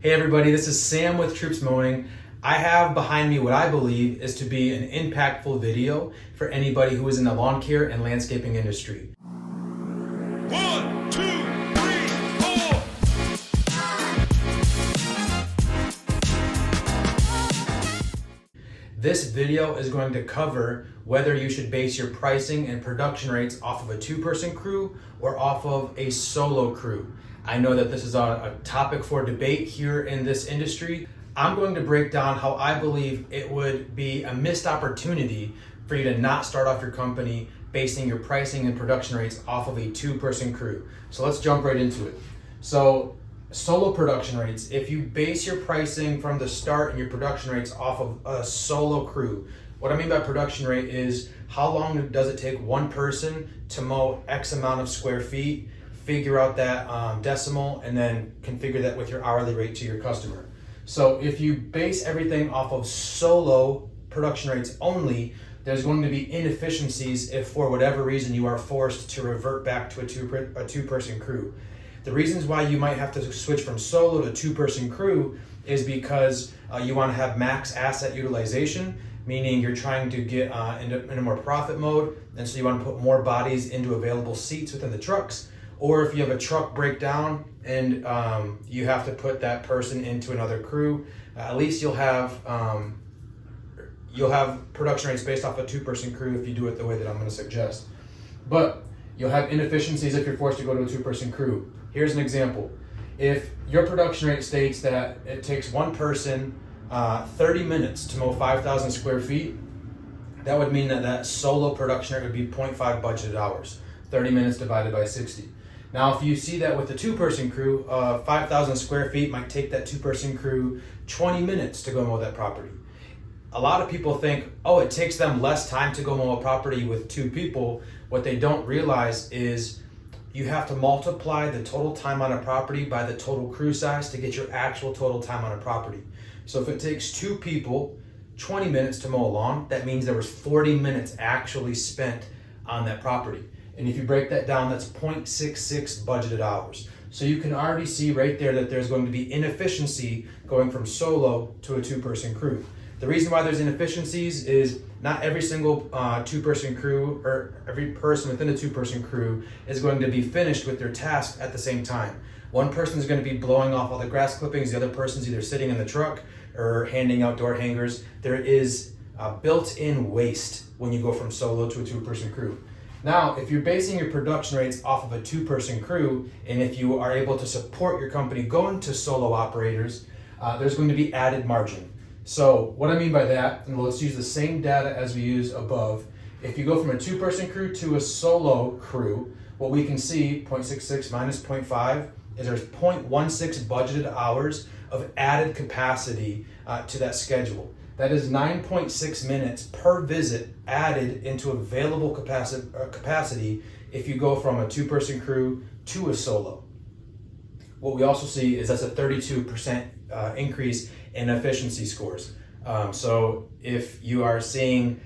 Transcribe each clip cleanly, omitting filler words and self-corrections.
Hey everybody, this is Sam with Troops Mowing. I have behind me what I believe is to be an impactful video for anybody who is in the lawn care and landscaping industry. 1, 2, 3, 4. This video is going to cover whether you should base your pricing and production rates off of a two-person crew or off of a solo crew. I know that this is a topic for debate here in this industry. I'm going to break down how I believe it would be a missed opportunity for you to not start off your company basing your pricing and production rates off of a two-person crew. So let's jump right into it. So solo production rates, if you base your pricing from the start and your production rates off of a solo crew, what I mean by production rate is how long does it take one person to mow X amount of square feet, figure out that decimal, and then configure that with your hourly rate to your customer. So if you base everything off of solo production rates only, there's going to be inefficiencies if for whatever reason you are forced to revert back to a two-person crew. The reasons why you might have to switch from solo to two-person crew is because you want to have max asset utilization, meaning you're trying to get in a more profit mode, and so you want to put more bodies into available seats within the trucks. Or if you have a truck breakdown and you have to put that person into another crew, at least you'll have production rates based off a two-person crew if you do it the way that I'm going to suggest. But you'll have inefficiencies if you're forced to go to a two-person crew. Here's an example. If your production rate states that it takes one person 30 minutes to mow 5,000 square feet, that would mean that solo production rate would be 0.5 budgeted hours, 30 minutes divided by 60. Now, if you see that with a two-person crew, 5,000 square feet might take that two-person crew 20 minutes to go mow that property. A lot of people think, oh, it takes them less time to go mow a property with two people. What they don't realize is you have to multiply the total time on a property by the total crew size to get your actual total time on a property. So if it takes two people 20 minutes to mow a lawn, that means there was 40 minutes actually spent on that property. And if you break that down, that's 0.66 budgeted hours. So you can already see right there that there's going to be inefficiency going from solo to a two-person crew. The reason why there's inefficiencies is not every single two-person crew or every person within a two-person crew is going to be finished with their task at the same time. One person is going to be blowing off all the grass clippings, the other person's either sitting in the truck or handing out door hangers. There is built-in waste when you go from solo to a two-person crew. Now, if you're basing your production rates off of a two-person crew, and if you are able to support your company going to solo operators, there's going to be added margin. So what I mean by that, and let's use the same data as we used above. If you go from a two-person crew to a solo crew, what we can see, 0.66 minus 0.5, is there's 0.16 budgeted hours of added capacity to that schedule. That is 9.6 minutes per visit added into available capacity if you go from a two-person crew to a solo. What we also see is that's a 32% increase in efficiency scores. So if you are seeing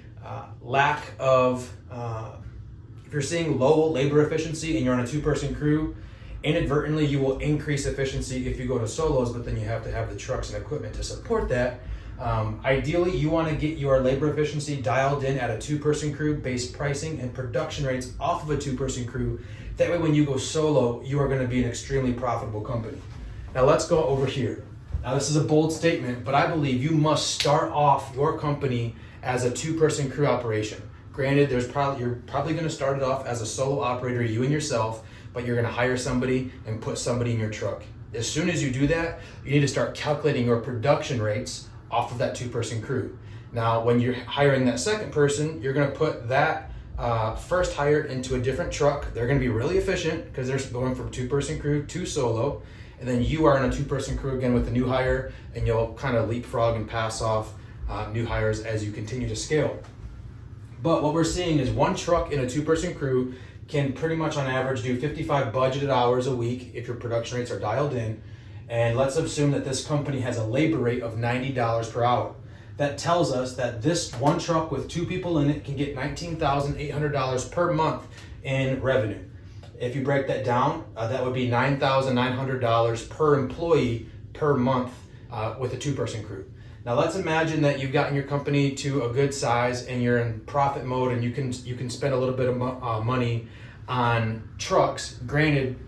if you're seeing low labor efficiency and you're on a two-person crew, inadvertently you will increase efficiency if you go to solos, but then you have to have the trucks and equipment to support that. Ideally, you want to get your labor efficiency dialed in at a two-person crew based pricing and production rates off of a two-person crew. That way, when you go solo, you are going to be an extremely profitable company. Now let's go over here. Now this is a bold statement, but I believe you must start off your company as a two-person crew operation. Granted, you're probably going to start it off as a solo operator, you and yourself, but you're going to hire somebody and put somebody in your truck. As soon as you do that, you need to start calculating your production rates off of that two-person crew. Now, when you're hiring that second person, you're going to put that first hire into a different truck. They're going to be really efficient because they're going from two-person crew to solo, and then you are in a two-person crew again with a new hire, and you'll kind of leapfrog and pass off new hires as you continue to scale. But what we're seeing is one truck in a two-person crew can pretty much on average do 55 budgeted hours a week if your production rates are dialed in. And let's assume that this company has a labor rate of $90 per hour. That tells us that this one truck with two people in it can get $19,800 per month in revenue. If you break that down, that would be $9,900 per employee per month with a 2-person crew. Now let's imagine that you've gotten your company to a good size and you're in profit mode, and you can spend a little bit of money on trucks. Granted,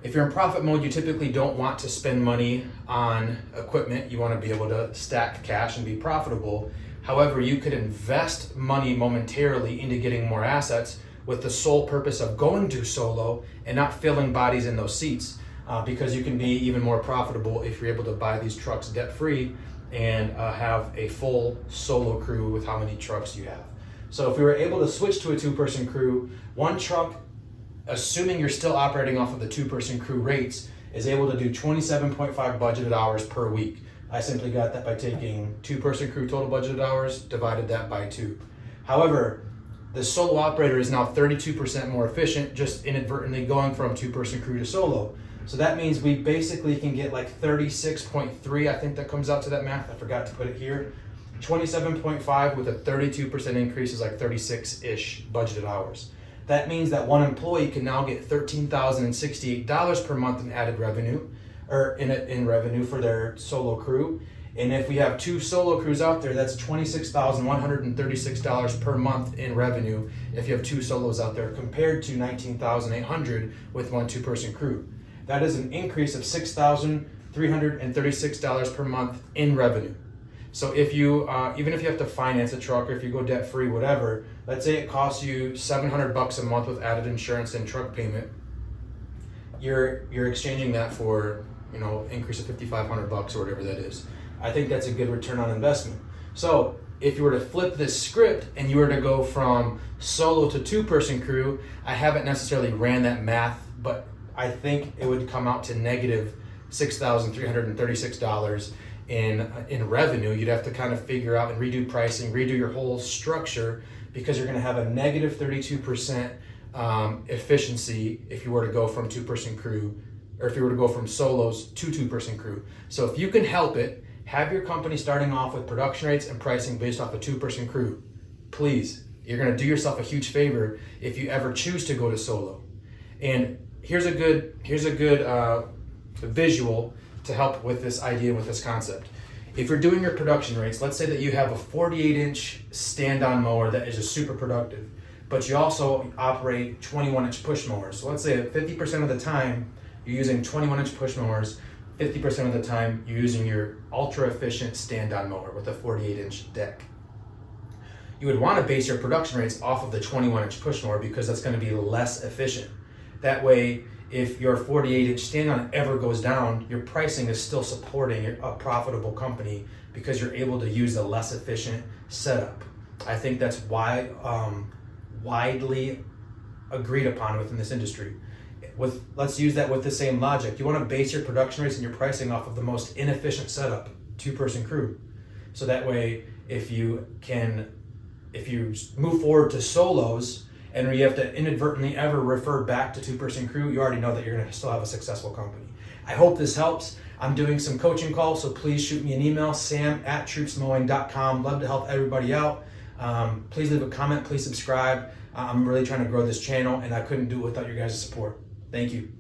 if you're in profit mode, you typically don't want to spend money on equipment. You want to be able to stack cash and be profitable. However, you could invest money momentarily into getting more assets with the sole purpose of going to solo and not filling bodies in those seats, because you can be even more profitable if you're able to buy these trucks debt-free and have a full solo crew with how many trucks you have. So if we were able to switch to a 2-person crew, one truck, assuming you're still operating off of the 2-person crew rates, is able to do 27.5 budgeted hours per week. I simply got that by taking 2-person crew total budgeted hours, divided that by 2. However, the solo operator is now 32% more efficient, just inadvertently going from 2-person crew to solo. So that means we basically can get like 36.3, I think that comes out to that math, I forgot to put it here. 27.5 with a 32% increase is like 36-ish budgeted hours. That means that one employee can now get $13,068 per month in added revenue, or in revenue for their solo crew. And if we have 2 solo crews out there, that's $26,136 per month in revenue if you have 2 solos out there, compared to $19,800 with one 2-person crew. That is an increase of $6,336 per month in revenue. So if you, even if you have to finance a truck, or if you go debt free, whatever, let's say it costs you $700 a month with added insurance and truck payment, you're exchanging that for, increase of $5,500 or whatever that is. I think that's a good return on investment. So if you were to flip this script and you were to go from solo to 2-person crew, I haven't necessarily ran that math, but I think it would come out to negative $6,336 in revenue. You'd have to kind of figure out and redo pricing, redo your whole structure, because you're going to have a negative 32% efficiency if you were to go from 2-person crew, or if you were to go from solos to 2-person crew. So if you can help it, have your company starting off with production rates and pricing based off a 2-person crew. Please, you're going to do yourself a huge favor if you ever choose to go to solo. And here's a good visual to help with this idea, with this concept. If you're doing your production rates, let's say that you have a 48-inch stand-on mower that is just super productive, but you also operate 21-inch push mowers. So let's say that 50% of the time you're using 21-inch push mowers, 50% of the time you're using your ultra-efficient stand-on mower with a 48-inch deck. You would want to base your production rates off of the 21-inch push mower, because that's going to be less efficient. That way, if your 48-inch stand-on ever goes down, your pricing is still supporting a profitable company, because you're able to use a less efficient setup. I think that's widely agreed upon within this industry. Let's use that with the same logic. You want to base your production rates and your pricing off of the most inefficient setup, 2-person crew. So that way, if you move forward to solos, and you have to inadvertently ever refer back to 2-person crew, you already know that you're going to still have a successful company. I hope this helps. I'm doing some coaching calls, so please shoot me an email, sam@troopsmowing.com. Love to help everybody out. Please leave a comment, please subscribe. I'm really trying to grow this channel, and I couldn't do it without your guys' support. Thank you.